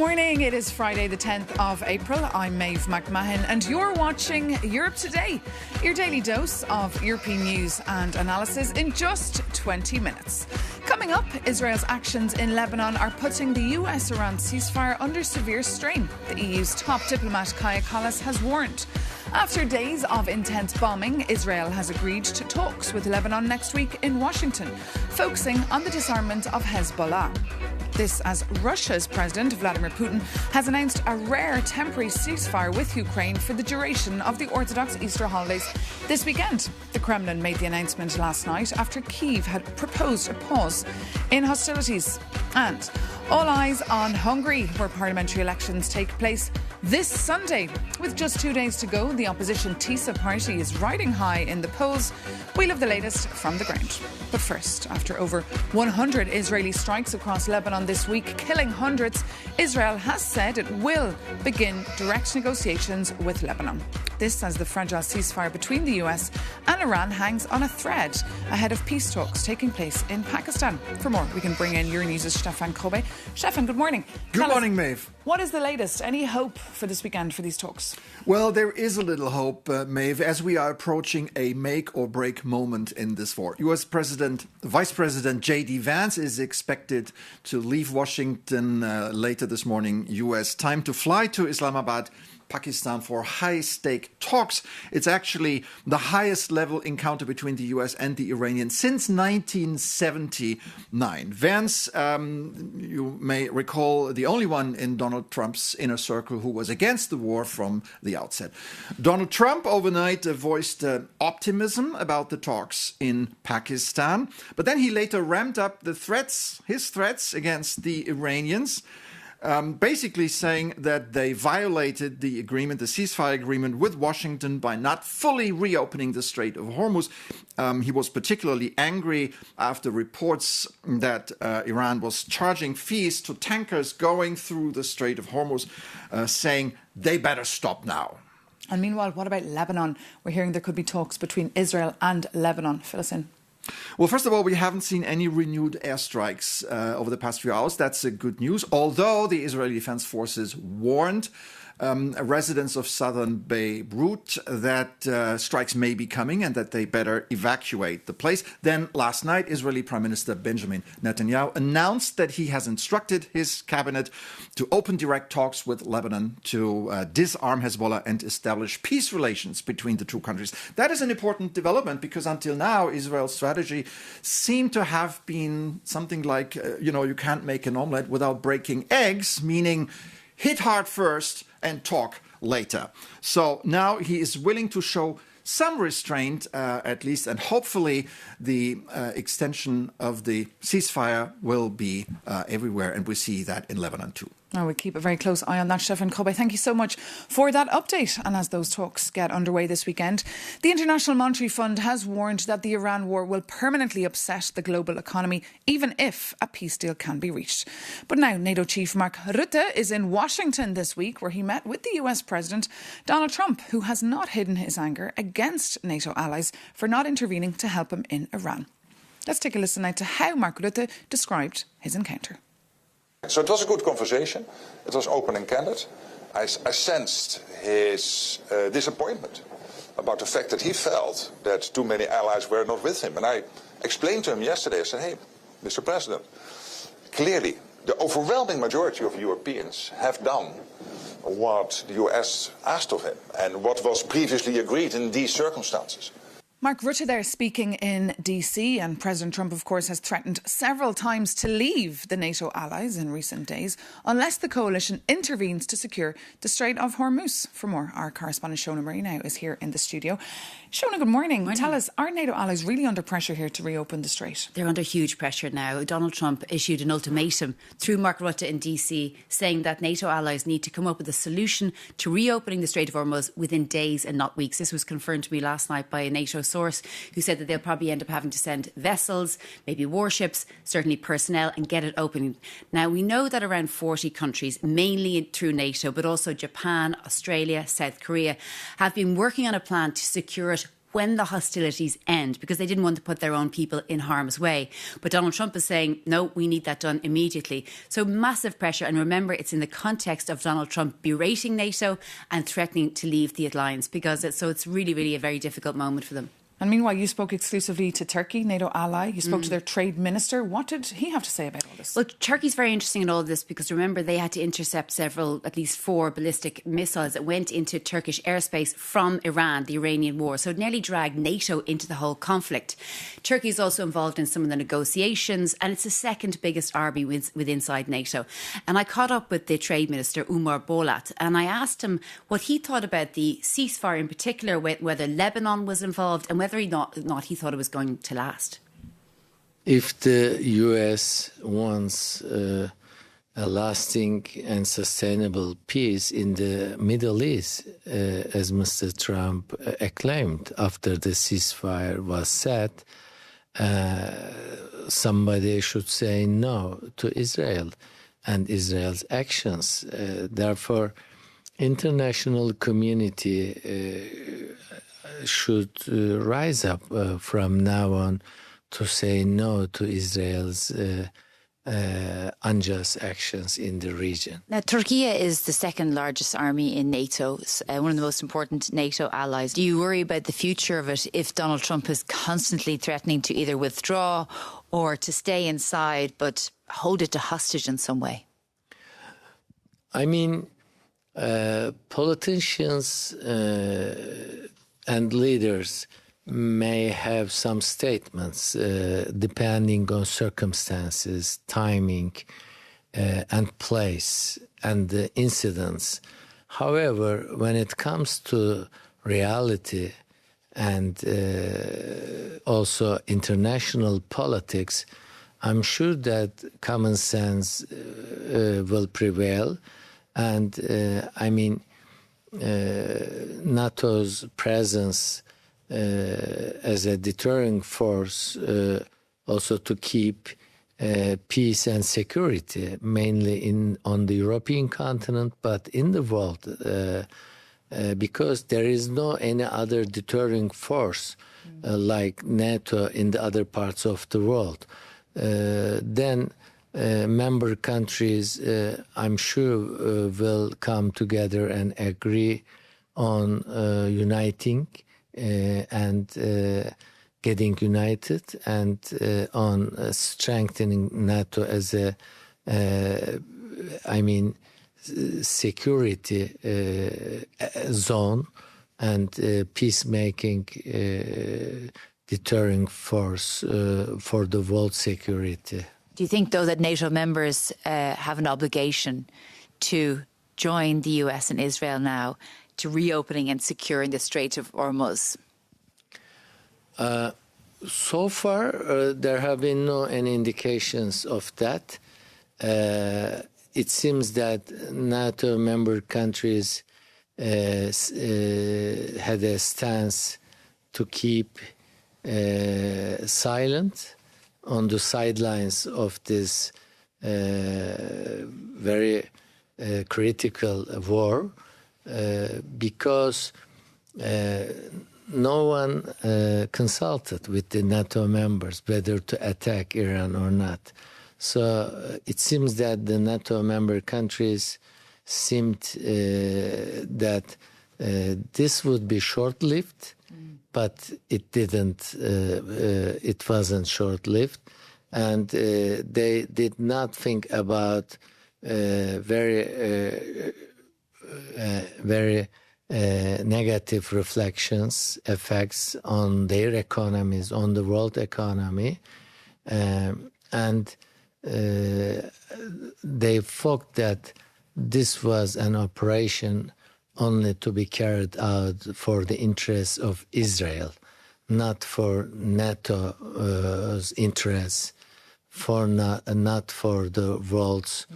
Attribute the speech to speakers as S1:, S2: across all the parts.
S1: morning. It is Friday the 10th of April. I'm Maeve McMahon and you're watching Europe Today, your daily dose of European news and analysis in just 20 minutes. Coming up, Israel's actions in Lebanon are putting the US-Iran ceasefire under severe strain. The EU's top diplomat Kaja Kallas has warned. After days of intense bombing, Israel has agreed to talks with Lebanon next week in Washington, focusing on the disarmament of Hezbollah. This as Russia's President Vladimir Putin has announced a rare temporary ceasefire with Ukraine for the duration of the Orthodox Easter holidays this weekend. The Kremlin made the announcement last night after Kyiv had proposed a pause in hostilities. And all eyes on Hungary, where parliamentary elections take place this Sunday. With just 2 days to go, the opposition TISA party is riding high in the polls. We'll have the latest from the ground. But first, after over 100 Israeli strikes across Lebanon this week, killing hundreds, Israel has said it will begin direct negotiations with Lebanon. This as the fragile ceasefire between the US and Iran hangs on a thread ahead of peace talks taking place in Pakistan. For more, we can bring in Euronews' Stefan Kobe. Stefan, good morning.
S2: Good morning, Maeve.
S1: What is the latest? Any hope for this weekend for these talks?
S2: Well, there is a little hope, Maeve, as we are approaching a make-or-break moment in this war. Vice President J.D. Vance is expected to leave Washington later this morning, U.S. time, to fly to Islamabad, Pakistan, for high-stake talks. It's actually the highest level encounter between the US and the Iranians since 1979. Vance, you may recall, the only one in Donald Trump's inner circle who was against the war from the outset. Donald Trump overnight voiced optimism about the talks in Pakistan, but then he later ramped up his threats against the Iranians, basically saying that they violated the ceasefire agreement with Washington by not fully reopening the Strait of Hormuz. He was particularly angry after reports that Iran was charging fees to tankers going through the Strait of Hormuz, saying they better stop now.
S1: And meanwhile, what about Lebanon? We're hearing there could be talks between Israel and Lebanon. Fill us in.
S2: Well, first of all, we haven't seen any renewed airstrikes over the past few hours. That's good news, although the Israeli Defense Forces warned residents of southern Beirut that strikes may be coming and that they better evacuate the place. Then last night, Israeli Prime Minister Benjamin Netanyahu announced that he has instructed his cabinet to open direct talks with Lebanon to disarm Hezbollah and establish peace relations between the two countries. That is an important development because until now, Israel's strategy seemed to have been something like, you can't make an omelette without breaking eggs, meaning hit hard first and talk later. So now he is willing to show some restraint, at least, and hopefully the extension of the ceasefire will be everywhere, and we see that in Lebanon too.
S1: Oh, we keep a very close eye on that, Stefan Kobe. Thank you so much for that update. And as those talks get underway this weekend, the International Monetary Fund has warned that the Iran war will permanently upset the global economy, even if a peace deal can be reached. But now NATO chief Mark Rutte is in Washington this week, where he met with the US President Donald Trump, who has not hidden his anger against NATO allies for not intervening to help him in Iran. Let's take a listen now to how Mark Rutte described his encounter.
S3: So it was a good conversation. It was open and candid. I sensed his disappointment about the fact that he felt that too many allies were not with him. And I explained to him yesterday, I said, hey, Mr. President, clearly the overwhelming majority of Europeans have done what the US asked of him and what was previously agreed in these circumstances.
S1: Mark Rutte there speaking in DC, and President Trump, of course, has threatened several times to leave the NATO allies in recent days unless the coalition intervenes to secure the Strait of Hormuz. For more, our correspondent Shona Murray now is here in the studio. Shona, good morning. Tell us, are NATO allies really under pressure here to reopen the Strait?
S4: They're under huge pressure now. Donald Trump issued an ultimatum through Mark Rutte in DC saying that NATO allies need to come up with a solution to reopening the Strait of Hormuz within days and not weeks. This was confirmed to me last night by a NATO source who said that they'll probably end up having to send vessels, maybe warships, certainly personnel, and get it open. Now, we know that around 40 countries, mainly through NATO, but also Japan, Australia, South Korea, have been working on a plan to secure it when the hostilities end, because they didn't want to put their own people in harm's way. But Donald Trump is saying, no, we need that done immediately. So massive pressure. And remember, it's in the context of Donald Trump berating NATO and threatening to leave the alliance, because it's really, really a very difficult moment for them.
S1: And meanwhile, you spoke exclusively to Turkey, NATO ally. You spoke to their trade minister. What did he have to say about all this?
S4: Well, Turkey's very interesting in all of this because, remember, they had to intercept at least 4 ballistic missiles that went into Turkish airspace from Iran, the Iranian war. So it nearly dragged NATO into the whole conflict. Turkey is also involved in some of the negotiations, and it's the second biggest army with inside NATO. And I caught up with the trade minister, Umar Bolat, and I asked him what he thought about the ceasefire in particular, whether Lebanon was involved and whether or not he thought it was going to last.
S5: If the US wants a lasting and sustainable peace in the Middle East, as Mr. Trump acclaimed after the ceasefire was set, somebody should say no to Israel and Israel's actions. Therefore, international community should rise up from now on to say no to Israel's unjust actions in the region.
S6: Now, Turkey is the second largest army in NATO, one of the most important NATO allies. Do you worry about the future of it if Donald Trump is constantly threatening to either withdraw or to stay inside but hold it to hostage in some way?
S5: I mean, politicians and leaders may have some statements depending on circumstances, timing, and place, and the incidents. However, when it comes to reality and also international politics, I'm sure that common sense will prevail. And NATO's presence as a deterring force also to keep peace and security, mainly on the European continent, but in the world, because there is no any other deterring force like NATO in the other parts of the world. Then member countries, I'm sure, will come together and agree on uniting and getting united, and on strengthening NATO as a, security zone and peacemaking deterring force for the world security.
S6: Do you think, though, that NATO members have an obligation to join the US and Israel now to reopening and securing the Strait of Hormuz?
S5: So far, there have been no any indications of that. It seems that NATO member countries had a stance to keep silent on the sidelines of this very critical war, because no one consulted with the NATO members whether to attack Iran or not. So it seems that the NATO member countries seemed that this would be short-lived, but it didn't. It wasn't short-lived, and they did not think about very negative effects on their economies, on the world economy, and they thought that this was an operation only to be carried out for the interests of Israel, not for NATO's interests, not for the world's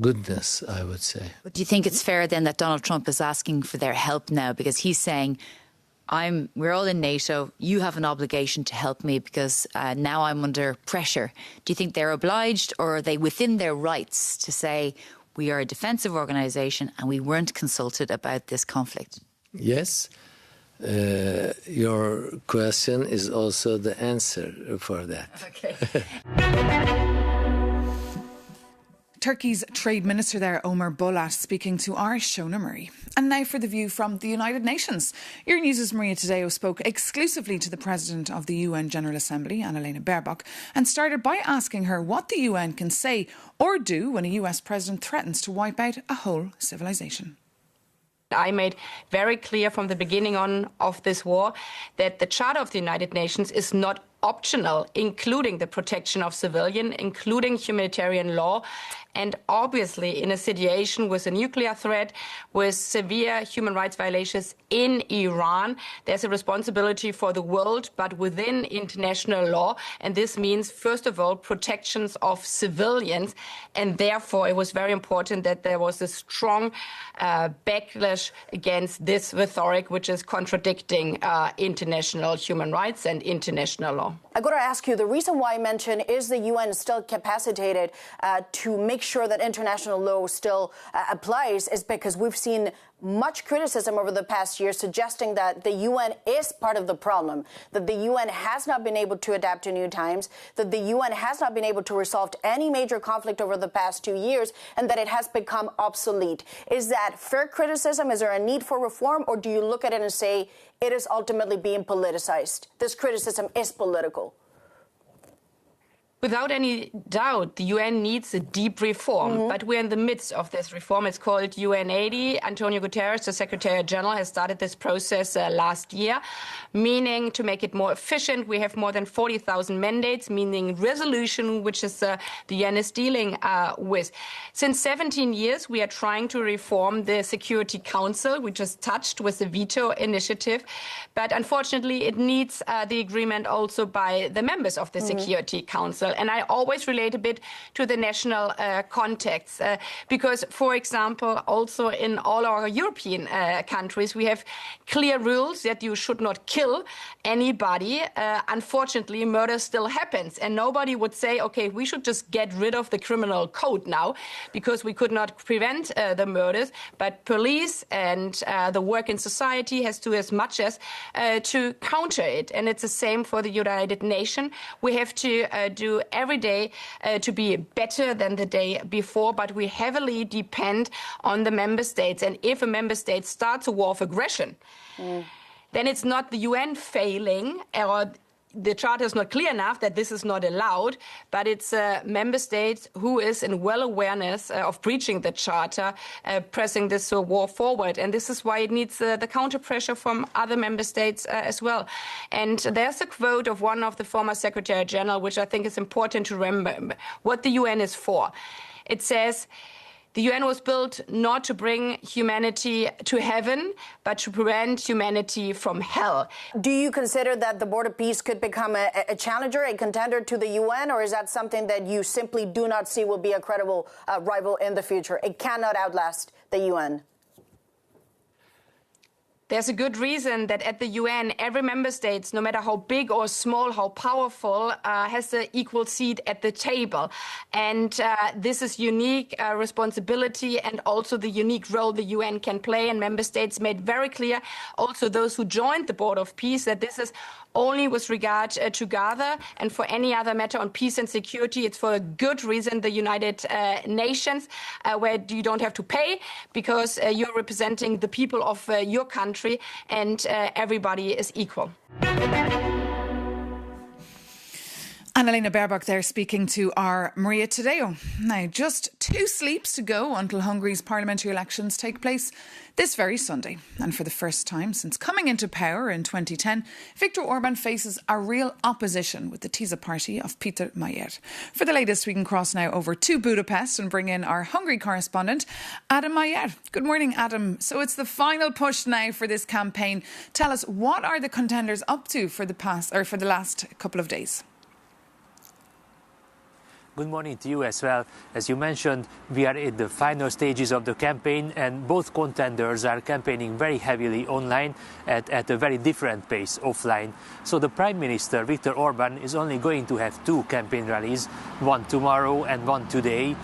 S5: goodness, I would say.
S6: But do you think it's fair then that Donald Trump is asking for their help now, because he's saying, we're all in NATO, you have an obligation to help me because now I'm under pressure. Do you think they're obliged, or are they within their rights to say, we are a defensive organisation and we weren't consulted about this conflict?
S5: Yes. Your question is also the answer for that.
S4: Okay.
S1: Turkey's Trade Minister there, Omar Bolat, speaking to our Shona Murray. And now for the view from the United Nations. Your News' Maria Tadeo spoke exclusively to the President of the UN General Assembly, Annalena Baerbock, and started by asking her what the UN can say or do when a US president threatens to wipe out a whole civilization.
S7: I made very clear from the beginning on of this war that the Charter of the United Nations is not optional, including the protection of civilians, including humanitarian law. And obviously, in a situation with a nuclear threat, with severe human rights violations in Iran, there's a responsibility for the world, but within international law. And this means, first of all, protections of civilians. And therefore, it was very important that there was a strong backlash against this rhetoric, which is contradicting international human rights and international law.
S8: I got to ask you, the reason why I mention is the UN still capacitated to make sure that international law still applies is because we've seen much criticism over the past year suggesting that the UN is part of the problem, that the UN has not been able to adapt to new times, that the UN has not been able to resolve any major conflict over the past 2 years, and that it has become obsolete. Is that fair criticism? Is there a need for reform? Or do you look at it and say it is ultimately being politicized? This criticism is political.
S7: Without any doubt, the UN needs a deep reform, but we're in the midst of this reform. It's called UN 80. Antonio Guterres, the Secretary General, has started this process last year, meaning to make it more efficient. We have more than 40,000 mandates, meaning resolution, which is the UN is dealing with. Since 17 years, we are trying to reform the Security Council, which is touched with the veto initiative. But unfortunately, it needs the agreement also by the members of the Security Council. And I always relate a bit to the national context because, for example, also in all our European countries, we have clear rules that you should not kill anybody. Unfortunately, murder still happens. And nobody would say, OK, we should just get rid of the criminal code now because we could not prevent the murders. But police and the work in society has to as much as to counter it. And it's the same for the United Nations. We have to do every day to be better than the day before, but we heavily depend on the member states. And if a member state starts a war of aggression, then it's not the UN failing or the charter is not clear enough that this is not allowed, but it's member states who is in well awareness of breaching the charter, pressing this war forward. And this is why it needs the counter pressure from other member states as well. And there's a quote of one of the former Secretary General, which I think is important to remember what the UN is for. It says, the UN was built not to bring humanity to heaven, but to prevent humanity from hell.
S8: Do you consider that the Board of Peace could become a challenger, a contender to the UN, or is that something that you simply do not see will be a credible rival in the future? It cannot outlast the UN.
S7: There's a good reason that at the UN, every member state, no matter how big or small, how powerful, has an equal seat at the table. And this is unique responsibility and also the unique role the UN can play. And member states made very clear, also those who joined the Board of Peace, that this is only with regard to Gaza, and for any other matter on peace and security, it's for a good reason, the United Nations, where you don't have to pay because you're representing the people of your country and everybody is equal.
S1: Annalena Baerbock there speaking to our Maria Tadeo. Now, just 2 sleeps to go until Hungary's parliamentary elections take place this very Sunday. And for the first time since coming into power in 2010, Viktor Orban faces a real opposition with the TISA party of Peter Mayer. For the latest, we can cross now over to Budapest and bring in our Hungary correspondent, Adam Mayer. Good morning, Adam. So it's the final push now for this campaign. Tell us, what are the contenders up to for the last couple of days?
S9: Good morning to you as well. As you mentioned, we are in the final stages of the campaign and both contenders are campaigning very heavily online at a very different pace offline. So the Prime Minister, Viktor Orban, is only going to have 2 campaign rallies, one tomorrow and one today.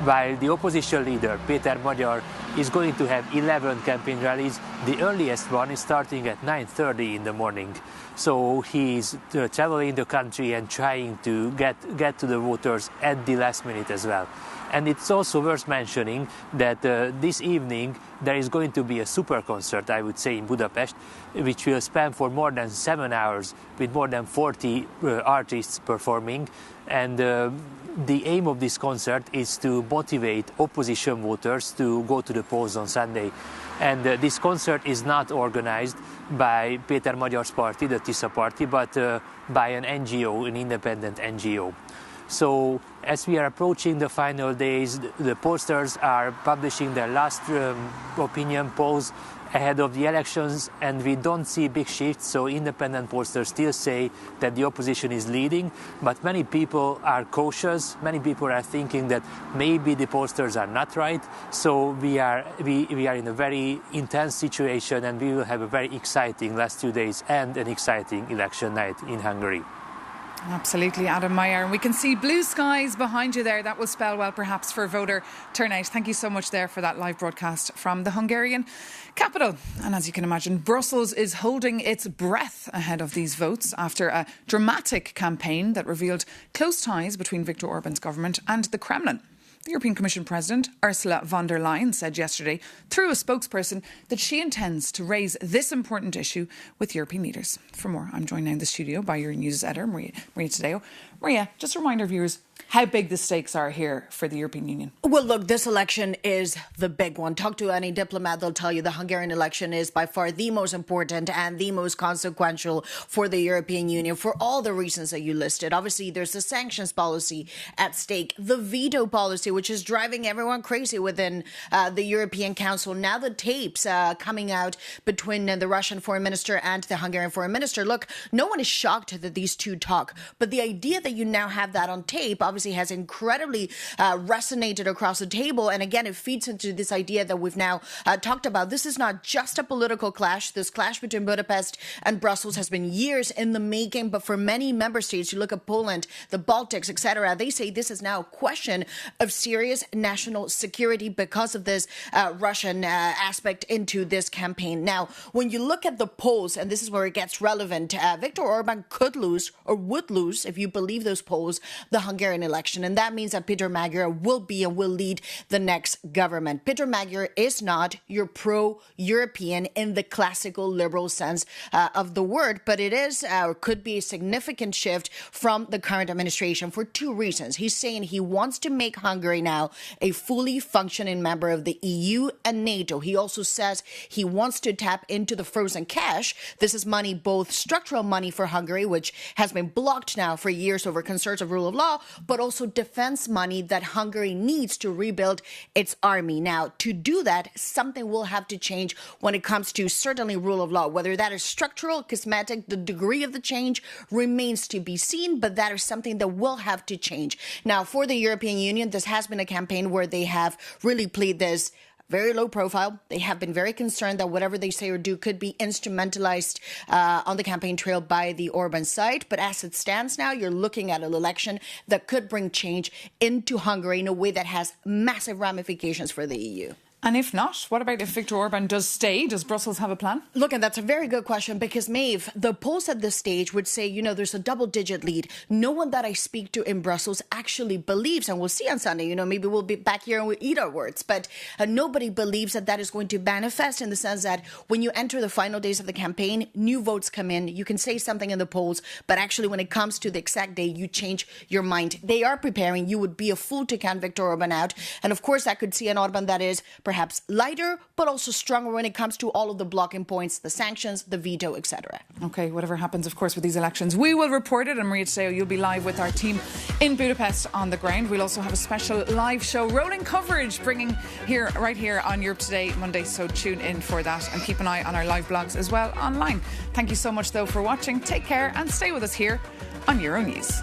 S9: while the opposition leader, Péter Magyar, is going to have 11 campaign rallies. The earliest one is starting at 9:30 in the morning. So he's traveling the country and trying to get to the voters at the last minute as well. And it's also worth mentioning that this evening there is going to be a super concert, I would say, in Budapest, which will span for more than 7 hours with more than 40 artists performing. And the aim of this concert is to motivate opposition voters to go to the polls on Sunday. And this concert is not organized by Péter Magyar's party, the TISZA party, but by an NGO, an independent NGO. So as we are approaching the final days, the pollsters are publishing their last opinion polls ahead of the elections, and we don't see big shifts. So independent pollsters still say that the opposition is leading, but many people are cautious. Many people are thinking that maybe the pollsters are not right. So we are in a very intense situation, and we will have a very exciting last 2 days and an exciting election night in Hungary.
S1: Absolutely, Adam Meyer. We can see blue skies behind you there. That will spell well, perhaps, for voter turnout. Thank you so much there for that live broadcast from the Hungarian capital. And as you can imagine, Brussels is holding its breath ahead of these votes after a dramatic campaign that revealed close ties between Viktor Orban's government and the Kremlin. The European Commission President, Ursula von der Leyen, said yesterday through a spokesperson that she intends to raise this important issue with European leaders. For more, I'm joined now in the studio by your news editor, Maria Tadeo. Maria, just remind our viewers how big the stakes are here for the European Union.
S8: Well, look, this election is the big one. Talk to any diplomat, they'll tell you the Hungarian election is by far the most important and the most consequential for the European Union for all the reasons that you listed. Obviously, there's the sanctions policy at stake, the veto policy, which is driving everyone crazy within the European Council. Now the tapes coming out between the Russian foreign minister and the Hungarian foreign minister. Look, no one is shocked that these two talk, but the idea that you now have that on tape obviously has incredibly resonated across the table. And again, it feeds into this idea that we've now talked about. This is not just a political clash. This clash between Budapest and Brussels has been years in the making. But for many member states, you look at Poland, the Baltics, etc., they say this is now a question of serious national security because of this Russian aspect into this campaign. Now, when you look at the polls, and this is where it gets relevant, Viktor Orban could lose or would lose, if you believe those polls, the Hungarian election. And that means that Péter Magyar will be and will lead the next government. Péter Magyar is not your pro-European in the classical liberal sense of the word, but it is or could be a significant shift from the current administration for two reasons. He's saying he wants to make Hungary now a fully functioning member of the EU and NATO. He also says he wants to tap into the frozen cash. This is money, both structural money for Hungary, which has been blocked now for years over concerns of rule of law, but also defense money that Hungary needs to rebuild its army. Now, to do that, something will have to change when it comes to certainly rule of law. Whether that is structural, cosmetic, the degree of the change remains to be seen, but that is something that will have to change. Now, for the European Union, this has been a campaign where they have really played this very low profile. They have been very concerned that whatever they say or do could be instrumentalized on the campaign trail by the Orban side. But as it stands now, you're looking at an election that could bring change into Hungary in a way that has massive ramifications for the EU.
S1: And if not, what about if Viktor Orban does stay? Does Brussels have a plan?
S8: Look, and that's a very good question because, Maeve, the polls at this stage would say, you know, there's a double-digit lead. No one that I speak to in Brussels actually believes, and we'll see on Sunday, you know, maybe we'll be back here and we'll eat our words, but nobody believes that that is going to manifest in the sense that when you enter the final days of the campaign, new votes come in, you can say something in the polls, but actually when it comes to the exact day, you change your mind. They are preparing. You would be a fool to count Viktor Orban out. And of course, I could see an Orban that is perhaps lighter, but also stronger when it comes to all of the blocking points, the sanctions, the veto, etc.
S1: OK, whatever happens, of course, with these elections, we will report it. And Maria Tadeo, you'll be live with our team in Budapest on the ground. We'll also have a special live show, rolling coverage, bringing right here on Europe Today Monday. So tune in for that and keep an eye on our live blogs as well online. Thank you so much, though, for watching. Take care and stay with us here on Euronews.